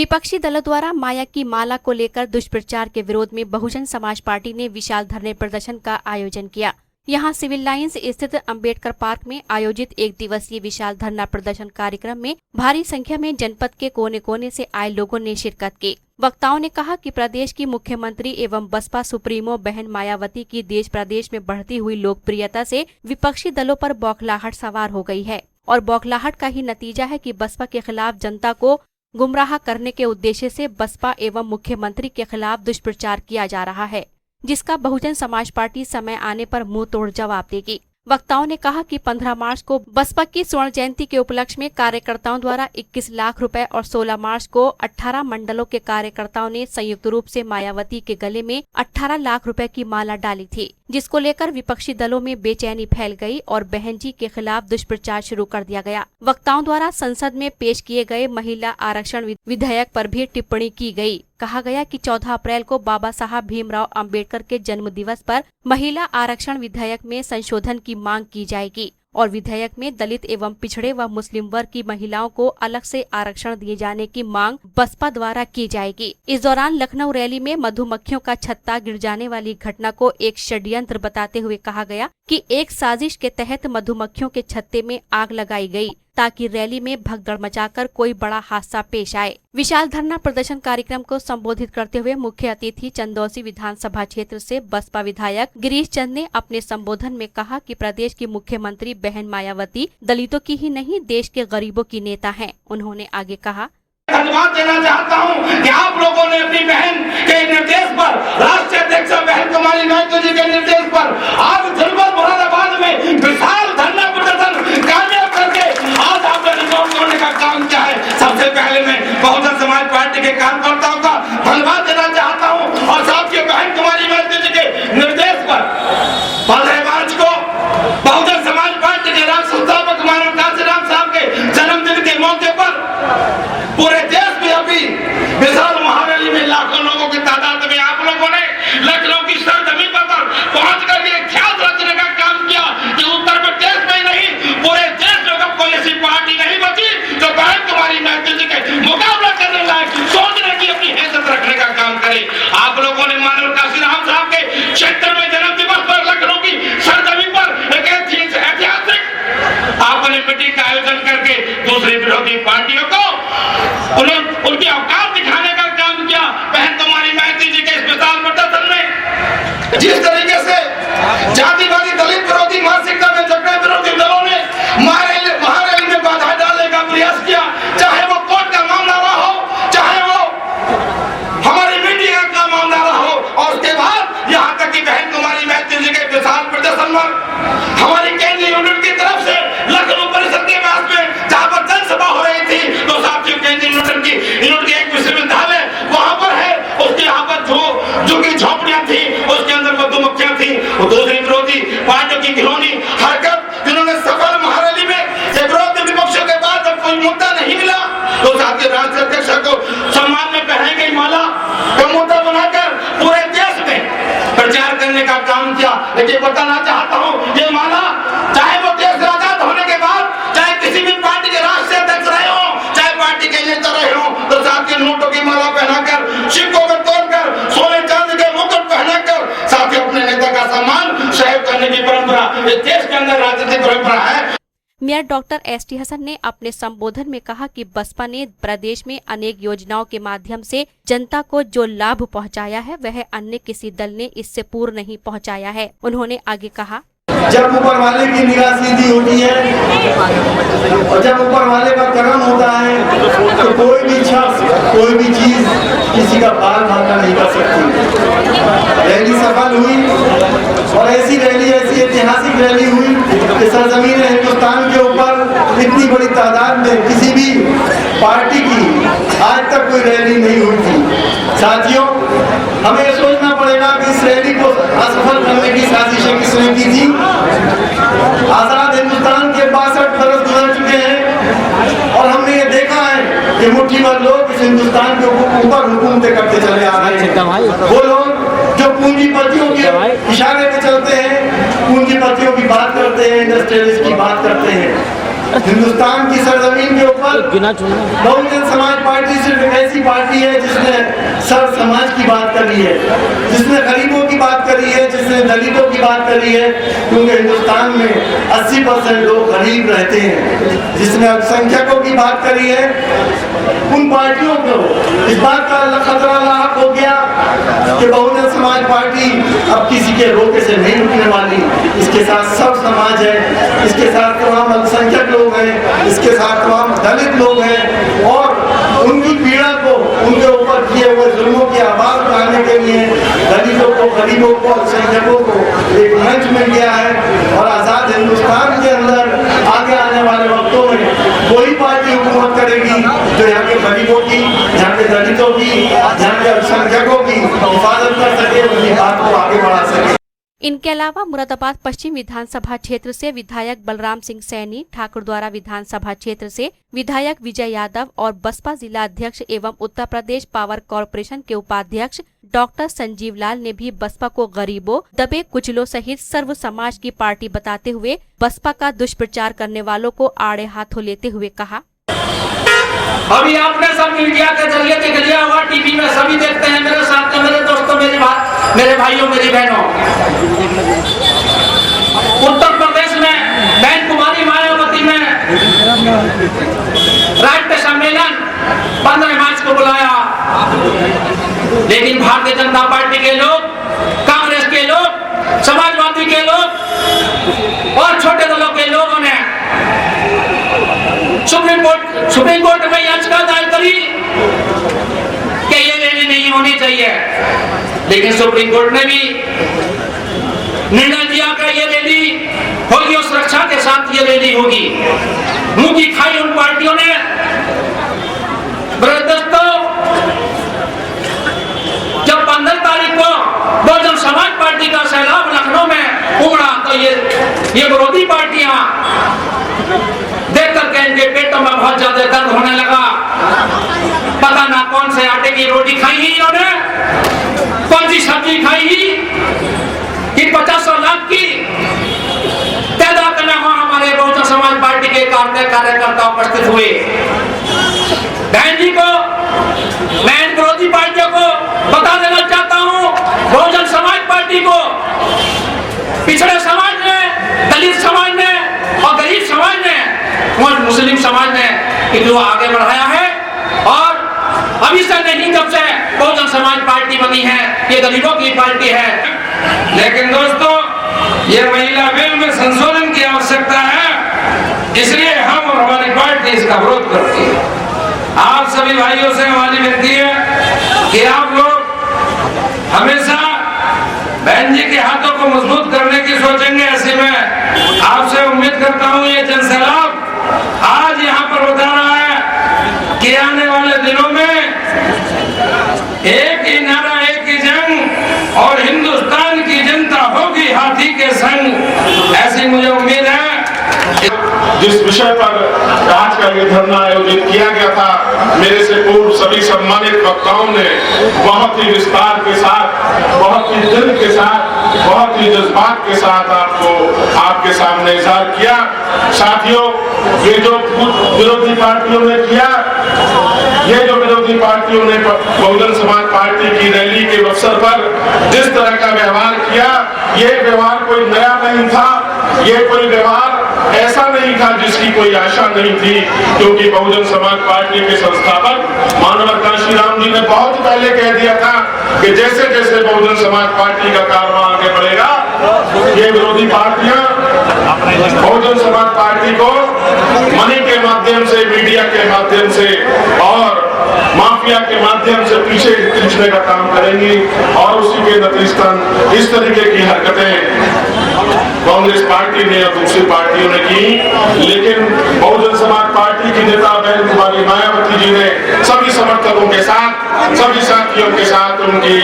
विपक्षी दलों द्वारा माया की माला को लेकर दुष्प्रचार के विरोध में बहुजन समाज पार्टी ने विशाल धरने प्रदर्शन का आयोजन किया। यहां सिविल लाइंस स्थित अंबेडकर पार्क में आयोजित एक दिवसीय विशाल धरना प्रदर्शन कार्यक्रम में भारी संख्या में जनपद के कोने कोने से आए लोगों ने शिरकत की। वक्ताओं ने कहा कि प्रदेश की मुख्यमंत्री एवं बसपा सुप्रीमो बहन मायावती की देश प्रदेश में बढ़ती हुई लोकप्रियता से विपक्षी दलों पर बौखलाहट सवार हो गई है और बौखलाहट का ही नतीजा है कि बसपा के खिलाफ जनता को गुमराह करने के उद्देश्य से बसपा एवं मुख्यमंत्री के खिलाफ दुष्प्रचार किया जा रहा है, जिसका बहुजन समाज पार्टी समय आने पर मुंह तोड़ जवाब देगी। वक्ताओं ने कहा कि 15 मार्च को बसपा की स्वर्ण जयंती के उपलक्ष्य में कार्यकर्ताओं द्वारा 21 लाख रुपए और 16 मार्च को 18 मंडलों के कार्यकर्ताओं ने संयुक्त रूप से मायावती के गले में 18 लाख रुपए की माला डाली थी, जिसको लेकर विपक्षी दलों में बेचैनी फैल गई और बहन जी के खिलाफ दुष्प्रचार शुरू कर दिया गया। वक्ताओं द्वारा संसद में पेश किए गए महिला आरक्षण विधेयक पर भी टिप्पणी की गई। कहा गया कि 14 अप्रैल को बाबा साहब भीमराव अंबेडकर के जन्म दिवस पर महिला आरक्षण विधेयक में संशोधन की मांग की जाएगी और विधेयक में दलित एवं पिछड़े व मुस्लिम वर्ग की महिलाओं को अलग से आरक्षण दिए जाने की मांग बसपा द्वारा की जाएगी। इस दौरान लखनऊ रैली में मधुमक्खियों का छत्ता गिर जाने वाली घटना को एक षड्यंत्र बताते हुए कहा गया कि एक साजिश के तहत मधुमक्खियों के छत्ते में आग लगाई गई ताकि रैली में भगदड़ मचाकर कोई बड़ा हादसा पेश आए। विशाल धरना प्रदर्शन कार्यक्रम को संबोधित करते हुए मुख्य अतिथि चंदौसी विधानसभा क्षेत्र से बसपा विधायक गिरीश चंद ने अपने संबोधन में कहा कि प्रदेश की मुख्यमंत्री बहन मायावती दलितों की ही नहीं देश के गरीबों की नेता हैं। उन्होंने आगे कहा, धन्यवाद देना चाहता हूं कि आप लोगों ने अपनी बहन के निर्देश पर, राष्ट्रीय अध्यक्ष बहन कुमारी महतो जी के निर्देश पर आज जनपद मुरादाबाद में विशाल धरना प्रदर्शन कामयाब करके आज आपने रिकॉर्ड तोड़ने का काम किया है। सबसे पहले मैं बहुजन समाज पार्टी के कार्यकर्ताओं का धन्यवाद देना चाहता हूं और साथ ही बहन कुमारी महतो जी के निर्देश पर 15 मार्च को बहुजन समाज पार्टी के राष्ट्रीय संस्थापक मानव काशीराम साहब के जन्मदिन के मौके पर पूरे देश में अभी विशाल महारैली में लाखों लोगों की तादाद में आप लोगों ने लखनऊ की सरजमी पर पहुंच कर ये ख्याल रखने का काम किया कि उत्तर प्रदेश में नहीं पूरे देश में कोई ऐसी पार्टी नहीं बची जो बहन कुमारी महतो जी के मुकाबला करने लायक सोचने की अपनी हैसियत रखने का काम करे। आप लोगों ने मानव काशीराम साहब के क्षेत्र में जन्म दिवस पर लखनऊ की सरजमी पर एक ऐतिहासिक आपने मीटिंग का आयोजन करके दूसरी विरोधी पार्टियों को उनकी औकात दिखाने का काम किया। बहन कुमारी महतो जी के इस विशाल प्रदर्शन में जिस तरीके से जातिवादी दलित विरोधी मानसिकता में जगह विरोधी दलों ने महारैली में बाधा डालने का प्रयास किया, चाहे वो कोर्ट का मामला रहा हो, चाहे वो हमारी मीडिया का मामला रहा हो, और उसके बाद यहाँ तक कि बहन कुमारी महतो जी के विशाल प्रदर्शन में हमारी केंद्रीय यूनिट की तरफ से लखनऊ परिषद के पास में जहाँ पर जनसभा हो रही थी तो साथियों केंद्रीय यूनिट की एक विश्वविद्यालय वहाँ पर है, उसके यहाँ पर जो की झोपड़ियाँ थी उसके अंदर मधुमक्खियाँ थी। दूसरी विरोधी पार्टियों की घिनौनी हरकत जिन्होंने सफल महारैली में विरोधी विपक्षों के बाद जब कोई मुद्दा नहीं मिला तो साथी राष्ट्रीय अध्यक्ष को सम्मान में पहनाई गई माला का मुद्दा बनाकर पूरे देश में प्रचार करने का काम किया। लेकिन बताना चाहता हूँ ये माला चाहे वो देश आजाद होने के बाद चाहे किसी भी पार्टी के राष्ट्रीय अध्यक्ष रहे हो, चाहे पार्टी के नेता रहे हो, तो साथ ही नोटों की माला पहनाकर, सिक्कों में तोड़कर, सोने चांदी के मुकुट पहनाकर साथ ही अपने नेता का सम्मान सहयोग करने की परंपरा इस देश के अंदर राजनीतिक परंपरा है। मेयर डॉक्टर एसटी हसन ने अपने संबोधन में कहा कि बसपा ने प्रदेश में अनेक योजनाओं के माध्यम से जनता को जो लाभ पहुंचाया है वह अन्य किसी दल ने इससे पूर्व नहीं पहुंचाया है। उन्होंने आगे कहा, जब ऊपर वाले की निगाह सीधी होती है और जब ऊपर वाले का करम होता है तो कोई भी शख्स, कोई भी चीज किसी का बाल भागा नहीं कर सकती। रैली सफल हुई और ऐसी रैली, ऐसी ऐतिहासिक रैली हुई कि सरजमीन हिंदुस्तान के ऊपर इतनी बड़ी तादाद में किसी भी पार्टी की आज तक कोई रैली नहीं हुई थी। साथियों, हमें ये सोचना पड़ेगा कि इस रैली को असफल करने की साजिशें किसने की थी। आजाद हिंदुस्तान के 62 बरस गुजर चुके हैं और हमने ये देखा है कि मुट्ठी भर लोग इस हिंदुस्तान के ऊपर हुकूमतें करते चले आ रहे हैं। वो लोग जो पूंजीपतियों के इशारे पे चलते हैं, पूंजीपतियों की बात करते हैं, इंडस्ट्रियलिस्ट की बात करते हैं। हिंदुस्तान की सरजमीन के ऊपर बहुजन समाज पार्टी सिर्फ एक ऐसी पार्टी है जिसने सर्व समाज की बात करी है, जिसने गरीबों की बात करी है, जिसने दलितों की बात करी है, क्योंकि हिंदुस्तान में 80% लोग गरीब रहते हैं, जिसने अल्पसंख्यकों की बात करी है। उन पार्टियों को इस बात का खतरा लाक हो गया कि बहुजन समाज पार्टी अब किसी के रोके से नहीं रुकने वाली। इसके साथ सब समाज है, इसके साथ तमाम अल्पसंख्यक लोग हैं, इसके साथ तमाम दलित लोग हैं और उनकी पीड़ा को, उनके ऊपर किए हुए जुल्मों की आवाज उठाने के लिए दलितों को, गरीबों को, अल्पसंख्यकों को एक मंच मिल गया है। और आज़ाद हिंदुस्तान के अंदर आगे आने वाले वक्तों में कोई पार्टी हुकूमत करेगी जो यहाँ के गरीबों की, यहाँ के दलितों की, यहाँ के अल्पसंख्यकों की हिफाजत कर सके, उनकी बात को आगे बढ़ा सके। इनके अलावा मुरादाबाद पश्चिम विधानसभा क्षेत्र से विधायक बलराम सिंह सैनी, ठाकुरद्वारा विधानसभा क्षेत्र से विधायक विजय यादव और बसपा जिला अध्यक्ष एवं उत्तर प्रदेश पावर कॉरपोरेशन के उपाध्यक्ष डॉक्टर संजीव लाल ने भी बसपा को गरीबों, दबे कुचलों सहित सर्व समाज की पार्टी बताते हुए बसपा का दुष्प्रचार करने वालों को आड़े हाथों लेते हुए कहा। अभी आपने सब मीडिया के जरिए देख लिया होगा, टीवी में सभी देखते हैं, मेरे साथ में मेरे दोस्तों, मेरे भाइयों, मेरी बहनों, उत्तर प्रदेश में बहन कुमारी मायावती में राष्ट्रीय सम्मेलन 15 मार्च को बुलाया, लेकिन भारतीय जनता पार्टी के लोग, कांग्रेस के लोग, समाजवादी के लोग और छोटे दलों के लोगों ने सुप्रीम कोर्ट में याचिका दायर करी कि ये रैली नहीं होनी चाहिए, लेकिन सुप्रीम कोर्ट ने भी निर्णय दिया कि ये रैली होगी और सुरक्षा के साथ ये रैली होगी। मुंह की खाई उन पार्टियों ने। दोस्तों, जब 15 तारीख को बहुजन समाज पार्टी का सैलाब लखनऊ में उमड़ा तो ये विरोधी पार्टियां देख करके इनके पेटों में बहुत ज्यादा दर्द होने लगा। पता ना कौन से आटे की रोटी खाई ही इन्होंने, कौन सी सब्जी खाई ही कि 50 लाख की तादाद में वहां हमारे बहुजन समाज पार्टी के कार्यकर्ता उपस्थित हुए। बहन जी को, मैं इन विरोधी पार्टियों को बता देना चाहता हूं, बहुजन समाज पार्टी को पिछड़े समाज ने, दलित समाज ने और गरीब समाज ने, मुस्लिम समाज ने इनको आगे बढ़ाया है। और अभी से नहीं, जब से बहुजन समाज पार्टी बनी है, ये गरीबों की पार्टी है। लेकिन दोस्तों, ये महिला बिल में संशोधन की आवश्यकता है, इसलिए हम और हमारी पार्टी इसका विरोध करती है। आप सभी भाइयों से हमारी विनती है कि आप लोग हमेशा बहन जी के हाथों को मजबूत करने की सोचेंगे। ऐसे में आपसे उम्मीद करता हूँ ये जनसैलाब आज यहाँ पर बता रहा है कि आने वाले दिनों में एक ही नारा, एक ही जंग और हिंदुस्तान की जनता होगी हाथी के संग, ऐसी मुझे उम्मीद है। जिस विषय पर आज का ये धरना आयोजित किया गया था, मेरे से पूर्व सभी सम्मानित वक्ताओं ने बहुत ही विस्तार के साथ, बहुत ही दिल के साथ, बहुत ही जज्बात के साथ आपके सामने इज़हार किया। साथियों, ये जो विरोधी पार्टियों ने किया, ये जो विरोधी पार्टियों ने बहुजन समाज पार्टी की रैली के अवसर पर जिस तरह का व्यवहार किया, ये व्यवहार कोई नया नहीं था, ये कोई व्यवहार ऐसा नहीं था जिसकी कोई आशा नहीं थी, क्योंकि बहुजन समाज पार्टी के संस्थापक मानवर कांशीराम जी ने बहुत पहले कह दिया था कि जैसे जैसे बहुजन समाज पार्टी का कारवां आगे बढ़ेगा, ये विरोधी पार्टियां बहुजन समाज पार्टी को मनी के माध्यम से, मीडिया के माध्यम से और माफिया के माध्यम से पीछे खींचने का काम करेंगी और उसी के नतीजतन इस तरीके की हरकतें कांग्रेस पार्टी ने और दूसरी पार्टियों ने की। लेकिन बहुजन समाज पार्टी की नेता बहन कुमारी मायावती जी ने सभी समर्थकों के साथ, सभी साथियों के साथ उनकी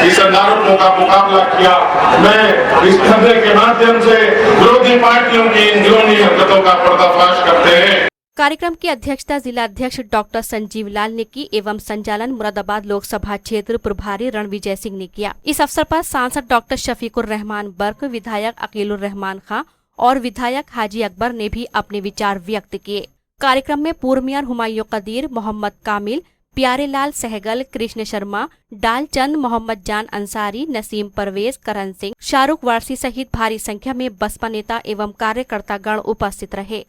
इस आरोपों का मुकाबला किया। मैं इस धरने के माध्यम से विरोधी पार्टियों की इन घिनौनी हरकतों का पर्दाफाश करते हैं। कार्यक्रम की अध्यक्षता जिला अध्यक्ष डॉक्टर संजीव लाल ने की एवं संचालन मुरादाबाद लोकसभा क्षेत्र प्रभारी रणविजय सिंह ने किया। इस अवसर पर सांसद डॉक्टर शफीकुर रहमान बर्क, विधायक अकीलुर रहमान खां और विधायक हाजी अकबर ने भी अपने विचार व्यक्त किए। कार्यक्रम में पूर्व मेयर हुमायूं कदीर, मोहम्मद कामिल, प्यारेलाल सहगल, कृष्ण शर्मा, डालचंद, मोहम्मद जान अंसारी, नसीम परवेज, करण सिंह, शाहरुख वारसी सहित भारी संख्या में बसपा नेता एवं कार्यकर्ता गण उपस्थित रहे।